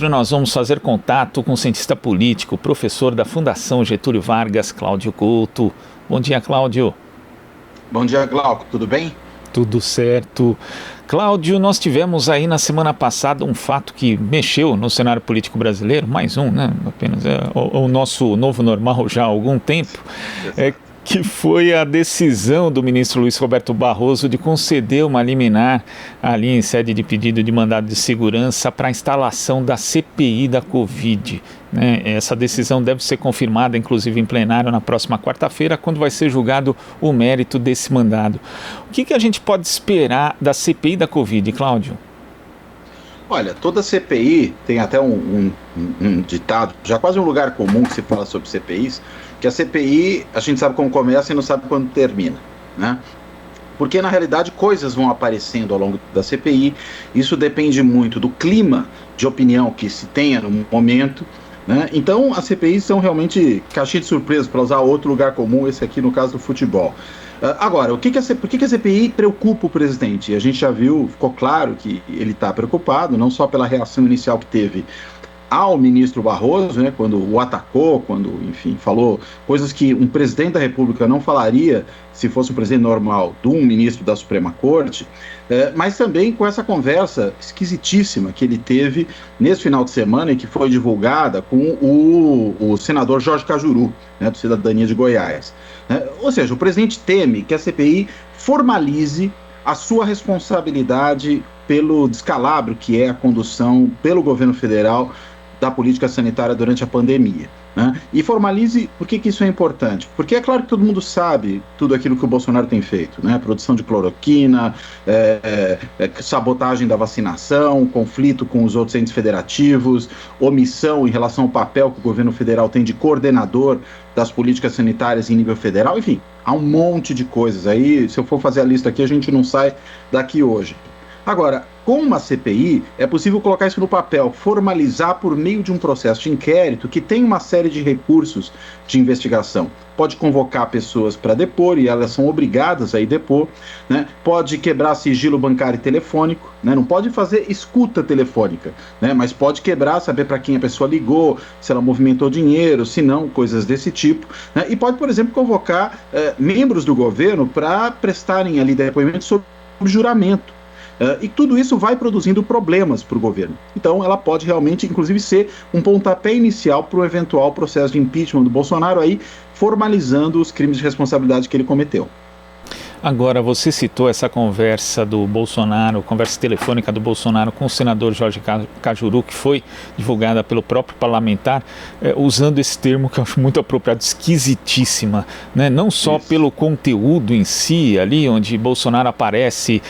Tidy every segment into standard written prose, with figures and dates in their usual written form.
Nós vamos fazer contato com o cientista político, professor da Fundação Getúlio Vargas, Cláudio Couto. Bom dia, Cláudio. Bom dia, Glauco. Tudo bem? Tudo certo. Cláudio, nós tivemos aí na semana passada um fato que mexeu no cenário político brasileiro, mais um, né? Apenas o nosso novo normal já há algum tempo, que foi a decisão do ministro Luiz Roberto Barroso de conceder uma liminar ali em sede de pedido de mandado de segurança para a instalação da CPI da Covid. Né? Essa decisão deve ser confirmada, inclusive em plenário, na próxima quarta-feira, quando vai ser julgado o mérito desse mandado. O que a gente pode esperar da CPI da Covid, Cláudio? Olha, toda CPI tem até um ditado, já quase um lugar comum que se fala sobre CPIs, que a CPI a gente sabe como começa e não sabe quando termina, né? Porque na realidade coisas vão aparecendo ao longo da CPI, isso depende muito do clima de opinião que se tenha no momento, né? Então as CPIs são realmente caixinha de surpresa, para usar outro lugar comum, esse aqui no caso do futebol. Agora, por que a CPI preocupa o presidente? A gente já viu, ficou claro que ele está preocupado, não só pela reação inicial que teve ao ministro Barroso, né, quando o atacou, quando, enfim, falou coisas que um presidente da República não falaria se fosse um presidente normal de um ministro da Suprema Corte, mas também com essa conversa esquisitíssima que ele teve nesse final de semana e que foi divulgada com o senador Jorge Cajuru, né, do Cidadania de Goiás. Ou seja, o presidente teme que a CPI formalize a sua responsabilidade pelo descalabro que é a condução pelo governo federal da política sanitária durante a pandemia, né? E formalize, por que isso é importante? Porque é claro que todo mundo sabe tudo aquilo que o Bolsonaro tem feito, né? Produção de cloroquina, sabotagem da vacinação, conflito com os outros entes federativos, omissão em relação ao papel que o governo federal tem de coordenador das políticas sanitárias em nível federal, enfim, há um monte de coisas aí, se eu for fazer a lista aqui, a gente não sai daqui hoje. Agora, com uma CPI, é possível colocar isso no papel, formalizar por meio de um processo de inquérito que tem uma série de recursos de investigação. Pode convocar pessoas para depor, e elas são obrigadas a ir depor, né? Pode quebrar sigilo bancário e telefônico, né? Não pode fazer escuta telefônica, né? Mas pode quebrar, saber para quem a pessoa ligou, se ela movimentou dinheiro, se não, coisas desse tipo, né? E pode, por exemplo, convocar membros do governo para prestarem ali depoimento sobre juramento. E tudo isso vai produzindo problemas para o governo. Então ela pode realmente, inclusive, ser um pontapé inicial para o eventual processo de impeachment do Bolsonaro, aí formalizando os crimes de responsabilidade que ele cometeu. Agora, você citou essa conversa do Bolsonaro, conversa telefônica do Bolsonaro com o senador Jorge Cajuru, que foi divulgada pelo próprio parlamentar, usando esse termo que eu acho muito apropriado, esquisitíssima, né? Não só pelo conteúdo em si, ali onde Bolsonaro aparece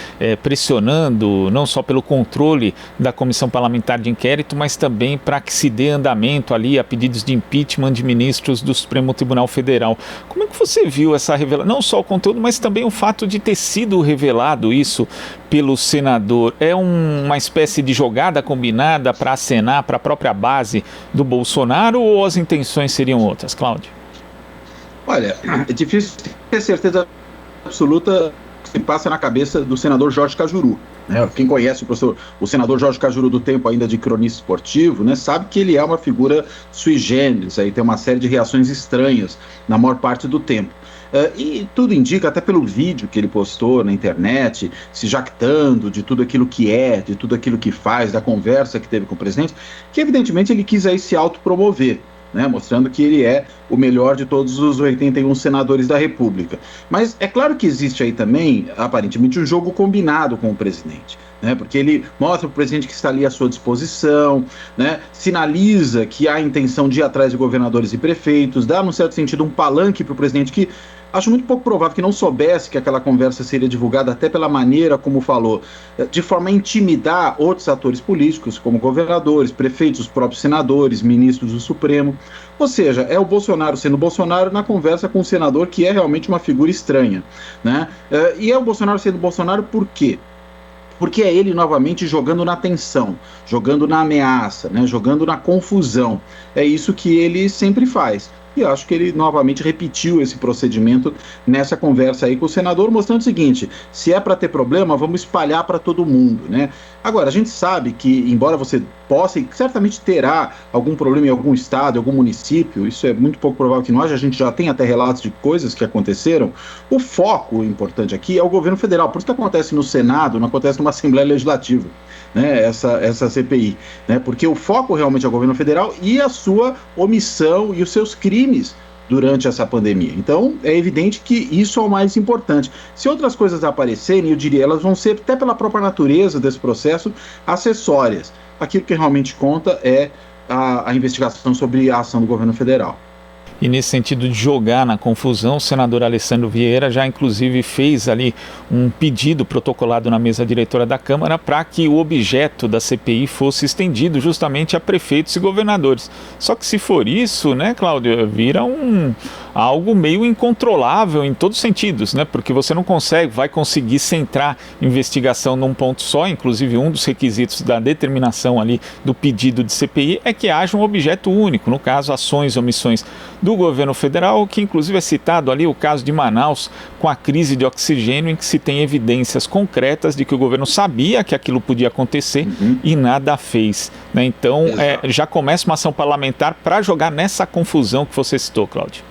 pressionando, não só pelo controle da comissão parlamentar de inquérito, mas também para que se dê andamento ali a pedidos de impeachment de ministros do Supremo Tribunal Federal. Como é que você viu essa revelação? Não só o conteúdo, mas também o fato de ter sido revelado isso pelo senador. É uma espécie de jogada combinada para acenar para a própria base do Bolsonaro, ou as intenções seriam outras, Cláudio? Olha, é difícil ter certeza absoluta que se passa na cabeça do senador Jorge Cajuru, né? Quem conhece o senador Jorge Cajuru do tempo ainda de cronista esportivo, né, sabe que ele é uma figura sui generis, aí tem uma série de reações estranhas na maior parte do tempo. E tudo indica, até pelo vídeo que ele postou na internet, se jactando de tudo aquilo que de tudo aquilo que faz, da conversa que teve com o presidente, que evidentemente ele quis aí se autopromover, né, mostrando que ele é o melhor de todos os 81 senadores da República. Mas é claro que existe aí também, aparentemente, um jogo combinado com o presidente, né, porque ele mostra para o presidente que está ali à sua disposição, né, sinaliza que há intenção de ir atrás de governadores e prefeitos, dá, num certo sentido, um palanque para o presidente que acho muito pouco provável que não soubesse que aquela conversa seria divulgada, até pela maneira como falou, de forma a intimidar outros atores políticos, como governadores, prefeitos, os próprios senadores, ministros do Supremo. Ou seja, é o Bolsonaro sendo Bolsonaro na conversa com um senador que é realmente uma figura estranha, né? E é o Bolsonaro sendo Bolsonaro por quê? Porque é ele novamente jogando na tensão, jogando na ameaça, né? Jogando na confusão. É isso que ele sempre faz. e acho que ele novamente repetiu esse procedimento nessa conversa aí com o senador, mostrando o seguinte: se é para ter problema, vamos espalhar para todo mundo, né? Agora, a gente sabe que, embora você possa, e certamente terá algum problema em algum estado, em algum município, isso é muito pouco provável que não haja, a gente já tem até relatos de coisas que aconteceram, o foco importante aqui é o governo federal. Por isso que acontece no Senado, não acontece numa Assembleia Legislativa, né, essa CPI, né, porque o foco realmente é o governo federal e a sua omissão e os seus crimes durante essa pandemia. Então, é evidente que isso é o mais importante. Se outras coisas aparecerem, eu diria, elas vão ser, até pela própria natureza desse processo, acessórias. Aquilo que realmente conta é a investigação sobre a ação do governo federal. E nesse sentido de jogar na confusão, o senador Alessandro Vieira já inclusive fez ali um pedido protocolado na mesa diretora da Câmara para que o objeto da CPI fosse estendido justamente a prefeitos e governadores. Só que se for isso, né, Cláudio, vira algo meio incontrolável em todos os sentidos, né? Porque você não vai conseguir centrar investigação num ponto só. Inclusive, um dos requisitos da determinação ali do pedido de CPI é que haja um objeto único, no caso, ações e omissões do governo federal, que inclusive é citado ali o caso de Manaus com a crise de oxigênio, em que se tem evidências concretas de que o governo sabia que aquilo podia acontecer e nada fez, né? Então, já começa uma ação parlamentar para jogar nessa confusão que você citou, Cláudio.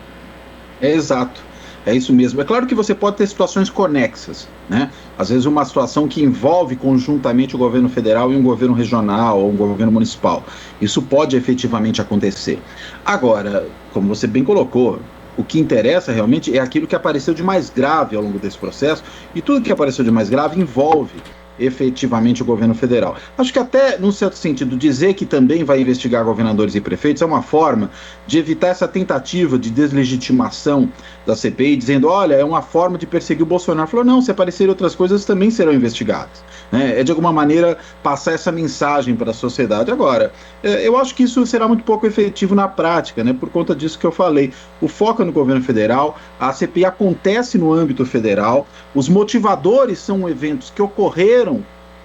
Exato, é isso mesmo. É claro que você pode ter situações conexas, né? Às vezes uma situação que envolve conjuntamente o governo federal e um governo regional ou um governo municipal. Isso pode efetivamente acontecer. Agora, como você bem colocou, o que interessa realmente é aquilo que apareceu de mais grave ao longo desse processo, e tudo que apareceu de mais grave envolve efetivamente o governo federal. Acho que até, num certo sentido, dizer que também vai investigar governadores e prefeitos é uma forma de evitar essa tentativa de deslegitimação da CPI, dizendo, olha, é uma forma de perseguir o Bolsonaro. Falou, não, se aparecerem outras coisas também serão investigadas, né? É de alguma maneira passar essa mensagem para a sociedade. Agora, eu acho que isso será muito pouco efetivo na prática, né? Por conta disso que eu falei. O foco é no governo federal, a CPI acontece no âmbito federal, os motivadores são eventos que ocorreram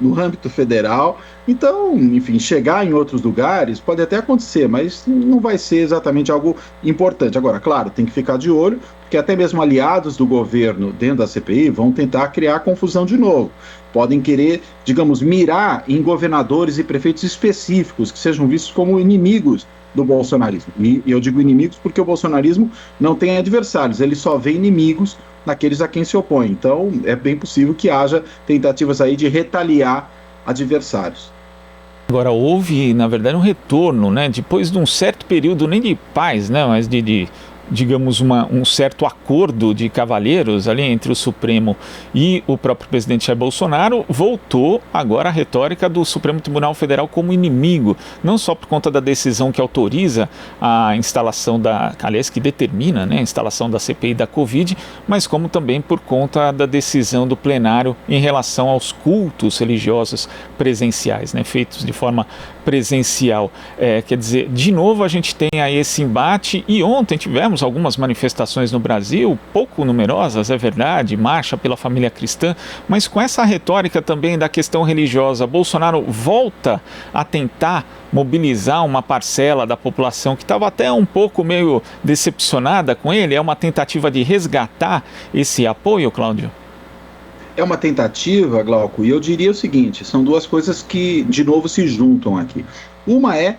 no âmbito federal, então, enfim, chegar em outros lugares pode até acontecer, mas não vai ser exatamente algo importante. Agora, claro, tem que ficar de olho, porque até mesmo aliados do governo dentro da CPI vão tentar criar confusão de novo. Podem querer, digamos, mirar em governadores e prefeitos específicos, que sejam vistos como inimigos do bolsonarismo. E eu digo inimigos porque o bolsonarismo não tem adversários, ele só vê inimigos naqueles a quem se opõe. Então, é bem possível que haja tentativas aí de retaliar adversários. Agora, houve, na verdade, um retorno, né? Depois de um certo período, nem de paz, né? Mas digamos, um certo acordo de cavalheiros ali entre o Supremo e o próprio presidente Jair Bolsonaro, voltou agora a retórica do Supremo Tribunal Federal como inimigo, não só por conta da decisão que autoriza a instalação aliás, que determina, né, a instalação da CPI da Covid, mas como também por conta da decisão do plenário em relação aos cultos religiosos presenciais, né, feitos de forma presencial. Quer dizer, de novo a gente tem aí esse embate, e ontem tivemos algumas manifestações no Brasil, pouco numerosas, é verdade, marcha pela família cristã, mas com essa retórica também da questão religiosa, Bolsonaro volta a tentar mobilizar uma parcela da população que estava até um pouco meio decepcionada com ele. É uma tentativa de resgatar esse apoio, Cláudio? É uma tentativa, Glauco, e eu diria o seguinte, são duas coisas que, de novo, se juntam aqui. Uma é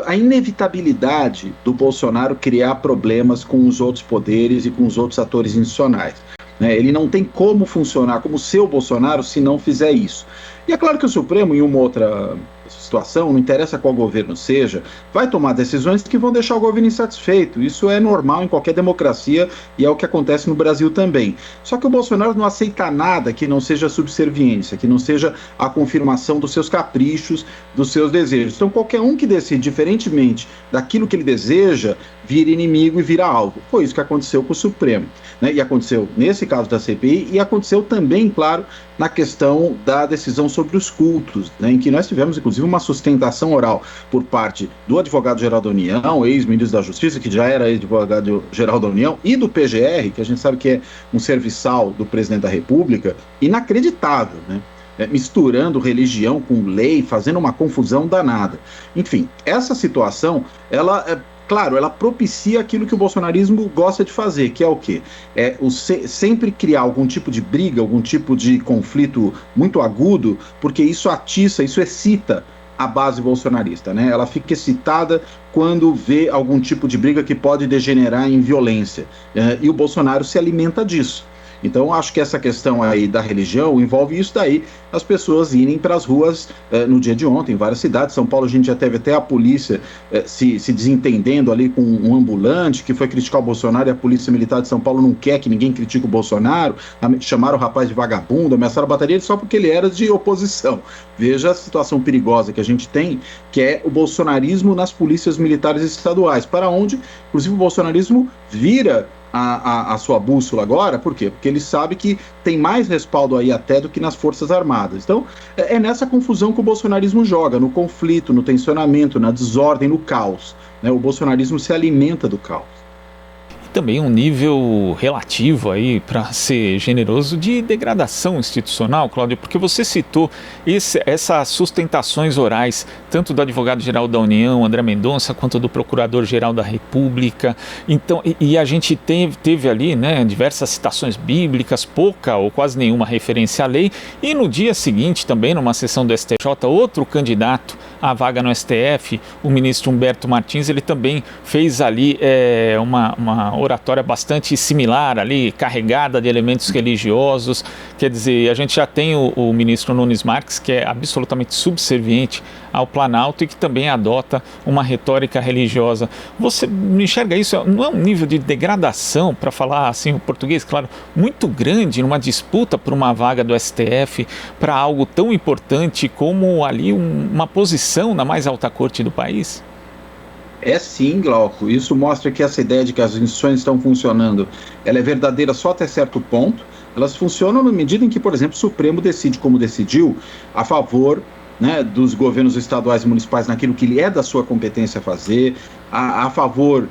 a inevitabilidade do Bolsonaro criar problemas com os outros poderes e com os outros atores institucionais, né? Ele não tem como funcionar como ser o Bolsonaro se não fizer isso. E é claro que o Supremo, em uma outra situação, não interessa qual governo seja, vai tomar decisões que vão deixar o governo insatisfeito. Isso é normal em qualquer democracia e é o que acontece no Brasil também. Só que o Bolsonaro não aceita nada que não seja subserviência, que não seja a confirmação dos seus caprichos, dos seus desejos. Então qualquer um que decide diferentemente daquilo que ele deseja, vira inimigo e vira alvo. Foi isso que aconteceu com o Supremo, né? E aconteceu nesse caso da CPI e aconteceu também, claro, na questão da decisão sobre os cultos, né, em que nós tivemos, inclusive, uma sustentação oral por parte do advogado-geral da União, ex-ministro da Justiça, que já era advogado-geral da União, e do PGR, que a gente sabe que é um serviçal do presidente da República, inacreditável, né? Misturando religião com lei, fazendo uma confusão danada. Enfim, essa situação, ela claro, ela propicia aquilo que o bolsonarismo gosta de fazer, que é o quê? Sempre criar algum tipo de briga, algum tipo de conflito muito agudo, porque isso atiça, isso excita a base bolsonarista, né? Ela fica excitada quando vê algum tipo de briga que pode degenerar em violência, e o Bolsonaro se alimenta disso. Então, acho que essa questão aí da religião envolve isso daí, as pessoas irem para as ruas no dia de ontem, em várias cidades. São Paulo, a gente já teve até a polícia se desentendendo ali com um ambulante que foi criticar o Bolsonaro, e a Polícia Militar de São Paulo não quer que ninguém critique o Bolsonaro, chamaram o rapaz de vagabundo, ameaçaram a bateria só porque ele era de oposição. Veja a situação perigosa que a gente tem, que é o bolsonarismo nas polícias militares estaduais, para onde, inclusive, o bolsonarismo vira a sua bússola agora. Por quê? Porque ele sabe que tem mais respaldo aí até do que nas Forças Armadas. Então, é nessa confusão que o bolsonarismo joga, no conflito, no tensionamento, na desordem, no caos, né? O bolsonarismo se alimenta do caos. Também um nível relativo aí, para ser generoso, de degradação institucional, Cláudio, porque você citou essas sustentações orais, tanto do advogado-geral da União, André Mendonça, quanto do procurador-geral da República. Então, e a gente teve ali, né, diversas citações bíblicas, pouca ou quase nenhuma referência à lei, e no dia seguinte também, numa sessão do STJ, outro candidato à vaga no STF, o ministro Humberto Martins, ele também fez ali uma oratória bastante similar ali, carregada de elementos religiosos. Quer dizer, a gente já tem o ministro Nunes Marques, que é absolutamente subserviente ao Planalto e que também adota uma retórica religiosa. Você enxerga isso? Não é um nível de degradação, para falar assim o português, claro, muito grande numa disputa por uma vaga do STF para algo tão importante como ali uma posição na mais alta corte do país? É sim, Glauco. Isso mostra que essa ideia de que as instituições estão funcionando, ela é verdadeira só até certo ponto. Elas funcionam na medida em que, por exemplo, o Supremo decide como decidiu a favor, né, dos governos estaduais e municipais naquilo que é da sua competência fazer, a favor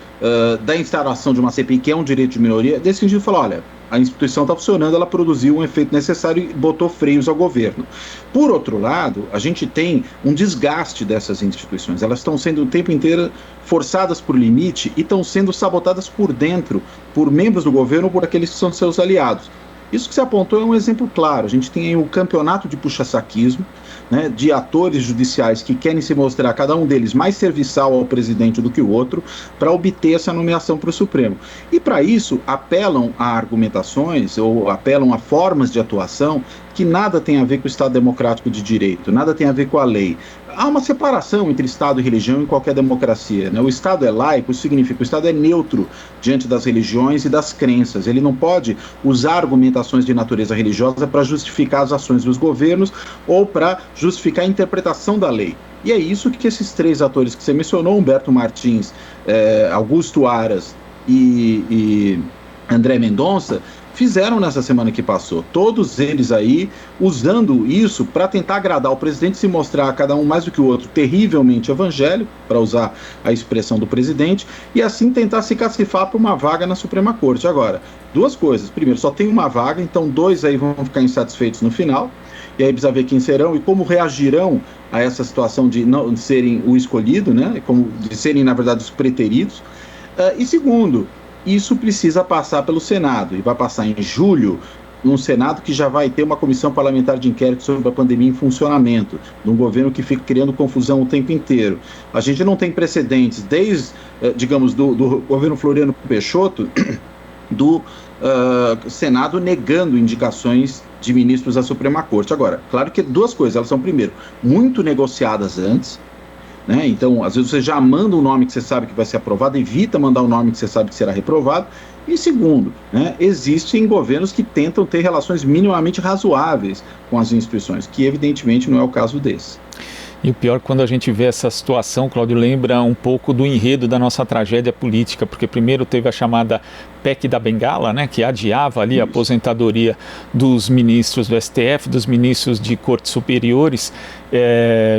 da instalação de uma CPI, que é um direito de minoria, decidiu falar, olha, a instituição está funcionando, ela produziu um efeito necessário e botou freios ao governo. Por outro lado, a gente tem um desgaste dessas instituições. Elas estão sendo o tempo inteiro forçadas por limite e estão sendo sabotadas por dentro, por membros do governo ou por aqueles que são seus aliados. Isso que você apontou é um exemplo claro. A gente tem aí o campeonato de puxa-saquismo, né, de atores judiciais que querem se mostrar, cada um deles, mais serviçal ao presidente do que o outro, para obter essa nomeação para o Supremo. E para isso apelam a argumentações ou apelam a formas de atuação que nada tem a ver com o Estado democrático de direito, nada tem a ver com a lei. Há uma separação entre Estado e religião em qualquer democracia, né? O Estado é laico, isso significa que o Estado é neutro diante das religiões e das crenças. Ele não pode usar argumentações de natureza religiosa para justificar as ações dos governos ou para justificar a interpretação da lei. E é isso que esses três atores que você mencionou, Humberto Martins, Augusto Aras e André Mendonça, fizeram nessa semana que passou. Todos eles aí usando isso para tentar agradar o presidente, se mostrar cada um mais do que o outro terrivelmente evangélico, para usar a expressão do presidente, e assim tentar se cacifar para uma vaga na Suprema Corte. Agora, duas coisas. Primeiro, só tem uma vaga, então dois aí vão ficar insatisfeitos no final, e aí precisa ver quem serão e como reagirão a essa situação de não serem o escolhido, né? Como de serem, na verdade, os preteridos. E segundo, isso precisa passar pelo Senado, e vai passar em julho, num Senado que já vai ter uma comissão parlamentar de inquérito sobre a pandemia em funcionamento, num governo que fica criando confusão o tempo inteiro. A gente não tem precedentes desde, digamos, do governo Floriano Peixoto, do Senado negando indicações de ministros à Suprema Corte. Agora, claro que duas coisas, elas são, primeiro, muito negociadas antes, né? Então, às vezes você já manda um nome que você sabe que vai ser aprovado, evita mandar um nome que você sabe que será reprovado. E segundo, né, existem governos que tentam ter relações minimamente razoáveis com as instituições, que evidentemente não é o caso desse. E o pior, quando a gente vê essa situação, Cláudio, lembra um pouco do enredo da nossa tragédia política, porque primeiro teve a chamada PEC da Bengala, né, que adiava ali a aposentadoria dos ministros do STF, dos ministros de cortes superiores,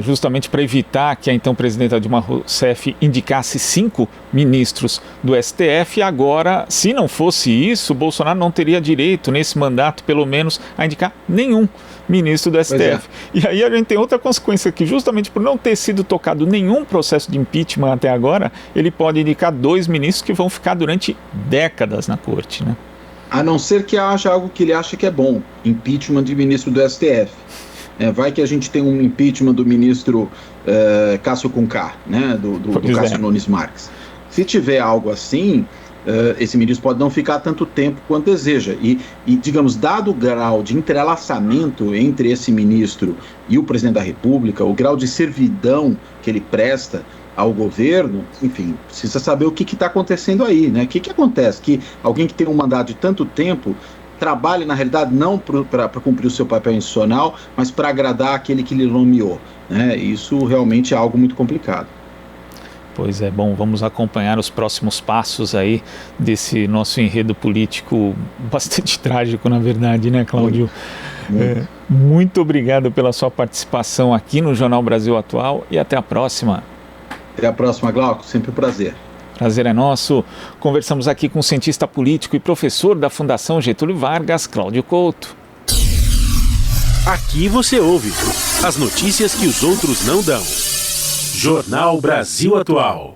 justamente para evitar que a então presidenta Dilma Rousseff indicasse 5 ministros do STF. Agora, se não fosse isso, Bolsonaro não teria direito, nesse mandato, pelo menos, a indicar nenhum ministro do STF. E aí a gente tem outra consequência, que justamente por não ter sido tocado nenhum processo de impeachment até agora, ele pode indicar 2 ministros que vão ficar durante décadas na corte, né? A não ser que haja algo que ele acha que é bom, impeachment de ministro do STF. Vai que a gente tem um impeachment do ministro Cássio Cuncar, né, do Cássio Nunes Marques. Se tiver algo assim, esse ministro pode não ficar tanto tempo quanto deseja. E, digamos, dado o grau de entrelaçamento entre esse ministro e o presidente da República, o grau de servidão que ele presta ao governo, enfim, precisa saber o que está acontecendo aí, né? O que acontece? Que alguém que tem um mandato de tanto tempo trabalhe, na realidade, não para cumprir o seu papel institucional, mas para agradar aquele que lhe nomeou, né? Isso realmente é algo muito complicado. Pois é, bom, vamos acompanhar os próximos passos aí desse nosso enredo político bastante trágico, na verdade, né, Cláudio? Muito obrigado pela sua participação aqui no Jornal Brasil Atual e até a próxima. Até a próxima, Glauco, sempre um prazer. Prazer é nosso. Conversamos aqui com o cientista político e professor da Fundação Getúlio Vargas, Cláudio Couto. Aqui você ouve as notícias que os outros não dão. Jornal Brasil Atual.